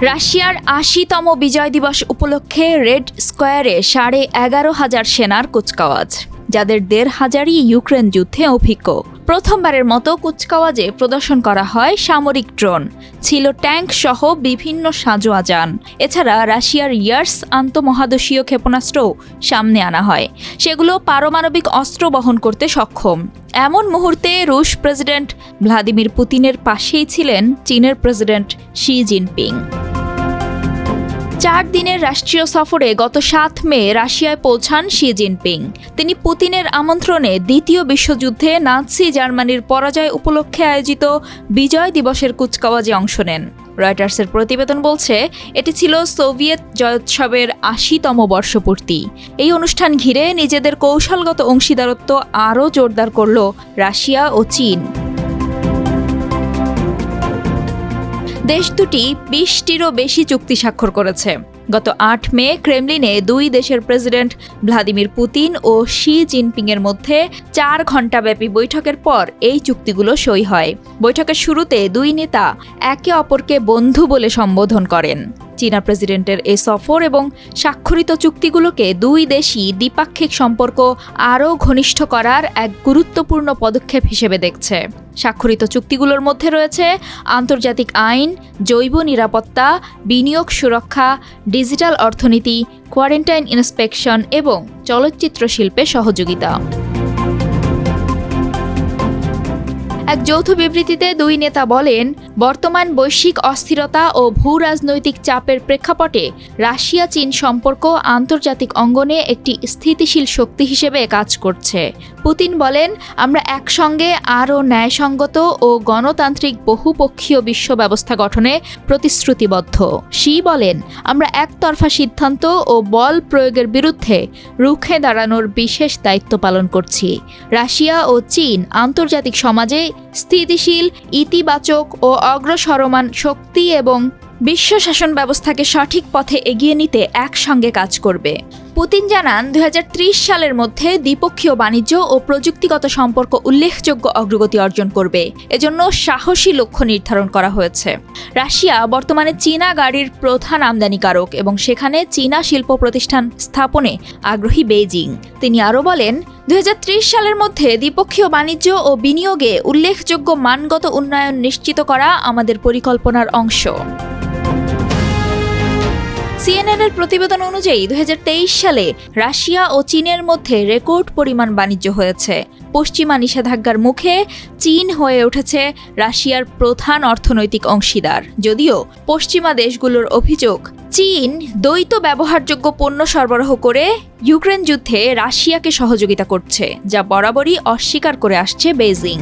রাশিয়ার ৮০তম বিজয় দিবস উপলক্ষে রেড স্কোয়ারে ১১,৫০০ সেনার কুচকাওয়াজ, যাদের ১৫০০ই ইউক্রেন যুদ্ধে অভিজ্ঞ। প্রথমবারের মতো কুচকাওয়াজে প্রদর্শন করা হয় সামরিক ড্রোন, ছিল ট্যাঙ্ক সহ বিভিন্ন সাঁজোয়া যান। এছাড়া রাশিয়ার ইয়ার্স আন্তঃমহাদেশীয় ক্ষেপণাস্ত্রও সামনে আনা হয়, সেগুলো পারমাণবিক অস্ত্র বহন করতে সক্ষম। এমন মুহূর্তে রুশ প্রেসিডেন্ট ভ্লাদিমির পুতিনের পাশেই ছিলেন চীনের প্রেসিডেন্ট শি জিনপিং। ৪ দিনের রাষ্ট্রীয় সফরে গত ৭ মে রাশিয়ায় পৌঁছান শি জিনপিং। তিনি পুতিনের আমন্ত্রণে দ্বিতীয় বিশ্বযুদ্ধে নাৎসি জার্মানির পরাজয় উপলক্ষে আয়োজিত বিজয় দিবসের কুচকাওয়াজে অংশ নেন। রয়টার্সের প্রতিবেদন বলছে, এটি ছিল সোভিয়েত জয়োৎসবের ৮০তম বর্ষপূর্তি। এই অনুষ্ঠান ঘিরে নিজেদের কৌশলগত অংশীদারত্ব আরও জোরদার করল রাশিয়া ও চীন। দেশ দুটি ২০টিরও বেশি চুক্তি স্বাক্ষর করেছে। গত ৮ মে ক্রেমলিনে দুই দেশের প্রেসিডেন্ট ভ্লাদিমির পুতিন ও শি জিনপিংয়ের মধ্যে ৪ ঘণ্টাব্যাপী বৈঠকের পর এই চুক্তিগুলো সই হয়। বৈঠকের শুরুতে দুই নেতা একে অপরকে বন্ধু বলে সম্বোধন করেন। চীনা প্রেসিডেন্টের এই সফর এবং স্বাক্ষরিত চুক্তিগুলোকে দুই দেশই দ্বিপাক্ষিক সম্পর্ক আরও ঘনিষ্ঠ করার এক গুরুত্বপূর্ণ পদক্ষেপ হিসেবে দেখছে। স্বাক্ষরিত চুক্তিগুলোর মধ্যে রয়েছে আন্তর্জাতিক আইন, জৈব নিরাপত্তা, বিনিয়োগ সুরক্ষা, ডিজিটাল অর্থনীতি, কোয়ারেন্টাইন ইন্সপেকশন এবং চলচ্চিত্র শিল্পে সহযোগিতা। এক যৌথ বিবৃতিতে দুই নেতা বলেন, বর্তমান বৈশ্বিক অস্থিরতা ও ভূ-রাজনৈতিক চাপের প্রেক্ষাপটে রাশিয়া চীন সম্পর্ক আন্তর্জাতিক অঙ্গনে একটি স্থিতিশীল শক্তি হিসেবে কাজ করছে। পুতিন বলেন, আমরা একসঙ্গে আরও ন্যায়সঙ্গত ও গণতান্ত্রিক বহুপক্ষীয় বিশ্ব ব্যবস্থা গঠনে প্রতিশ্রুতিবদ্ধ। শি বলেন, আমরা একতরফা সিদ্ধান্ত ও বল প্রয়োগের বিরুদ্ধে রুখে দাঁড়ানোর বিশেষ দায়িত্ব পালন করছি। রাশিয়া ও চীন আন্তর্জাতিক সমাজে স্থিতিশীল, ইতিবাচক ও অগ্রসরমান শক্তি এবং বিশ্ব শাসন ব্যবস্থাকে সঠিক পথে এগিয়ে নিতে একসঙ্গে কাজ করবে। পুতিন জানান, ২০৩০ সালের মধ্যে দ্বিপক্ষীয় বাণিজ্য ও প্রযুক্তিগত সম্পর্ক উল্লেখযোগ্য অগ্রগতি অর্জন করবে। এজন্য সাহসী লক্ষ্য নির্ধারণ করা হয়েছে। রাশিয়া বর্তমানে চীনা গাড়ির প্রধান আমদানিকারক এবং সেখানে চীনা শিল্প প্রতিষ্ঠান স্থাপনে আগ্রহী বেইজিং। তিনি আরও বলেন, ২০৩০ সালের মধ্যে দ্বিপক্ষীয় বাণিজ্য ও বিনিয়োগে উল্লেখযোগ্য মানগত উন্নয়ন নিশ্চিত করা আমাদের পরিকল্পনার অংশ। সিএনএনের প্রতিবেদন অনুযায়ী ২০২৩ সালে রাশিয়া ও চীনের মধ্যে রেকর্ড পরিমাণ বাণিজ্য হয়েছে। পশ্চিমা নিষেধাজ্ঞার মুখে চীন হয়ে উঠেছে রাশিয়ার প্রধান অর্থনৈতিক অংশীদার। যদিও পশ্চিমা দেশগুলোর অভিযোগ, চীন দ্বৈত ব্যবহারযোগ্য পণ্য সরবরাহ করে ইউক্রেন যুদ্ধে রাশিয়াকে সহযোগিতা করছে, যা বরাবরই অস্বীকার করে আসছে বেইজিং।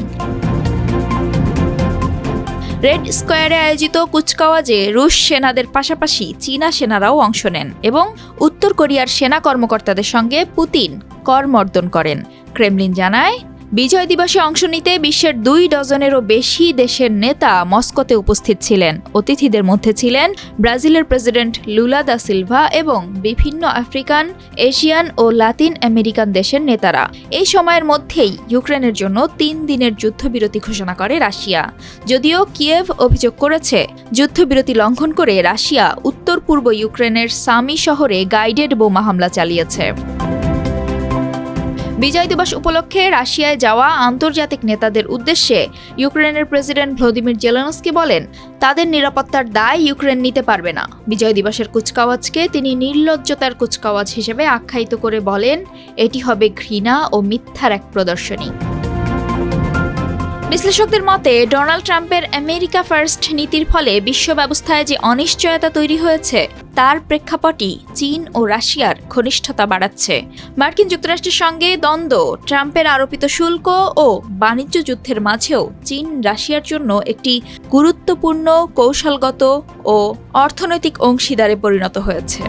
রেড স্কোয়ারে আয়োজিত কুচকাওয়াজে রুশ সেনাদের পাশাপাশি চীনা সেনারাও অংশ নেন এবং উত্তর কোরিয়ার সেনা কর্মকর্তাদের সঙ্গে পুতিন করমর্দন করেন। ক্রেমলিন জানায়, বিজয় দিবসে অংশ নিতে বিশ্বের ২ ডজনেরও বেশি দেশের নেতা মস্কোতে উপস্থিত ছিলেন। অতিথিদের মধ্যে ছিলেন ব্রাজিলের প্রেসিডেন্ট লুলা দা সিলভা এবং বিভিন্ন আফ্রিকান, এশিয়ান ও লাতিন আমেরিকান দেশের নেতারা। এই সময়ের মধ্যেই ইউক্রেনের জন্য ৩ দিনের যুদ্ধবিরতি ঘোষণা করে রাশিয়া। যদিও কিয়েভ অভিযোগ করেছে, যুদ্ধবিরতি লঙ্ঘন করে রাশিয়া উত্তর পূর্ব ইউক্রেনের সামি শহরে গাইডেড বোমা হামলা চালিয়েছে। বিজয় দিবস উপলক্ষে রাশিয়ায় যাওয়া আন্তর্জাতিক নেতাদের উদ্দেশ্যে ইউক্রেনের প্রেসিডেন্ট ভ্লাদিমির জেলেনস্কি বলেন, তাদের নিরাপত্তার দায় ইউক্রেন নিতে পারবে না। বিজয় দিবসের কুচকাওয়াজকে তিনি নির্লজ্জতার কুচকাওয়াজ হিসেবে আখ্যায়িত করে বলেন, এটি হবে ঘৃণা ও মিথ্যার এক প্রদর্শনী। বিশ্লেষকদের মতে, ডোনাল্ড ট্রাম্পের আমেরিকা ফার্স্ট নীতির ফলে বিশ্ব ব্যবস্থায় যে অনিশ্চয়তা তৈরি হয়েছে, তার প্রেক্ষাপটই চীন ও রাশিয়ার ঘনিষ্ঠতা বাড়াচ্ছে। মার্কিন যুক্তরাষ্ট্রের সঙ্গে দ্বন্দ্ব, ট্রাম্পের আরোপিত শুল্ক ও বাণিজ্য যুদ্ধের মাঝেও চীন রাশিয়ার জন্য একটি গুরুত্বপূর্ণ কৌশলগত ও অর্থনৈতিক অংশীদারে পরিণত হয়েছে।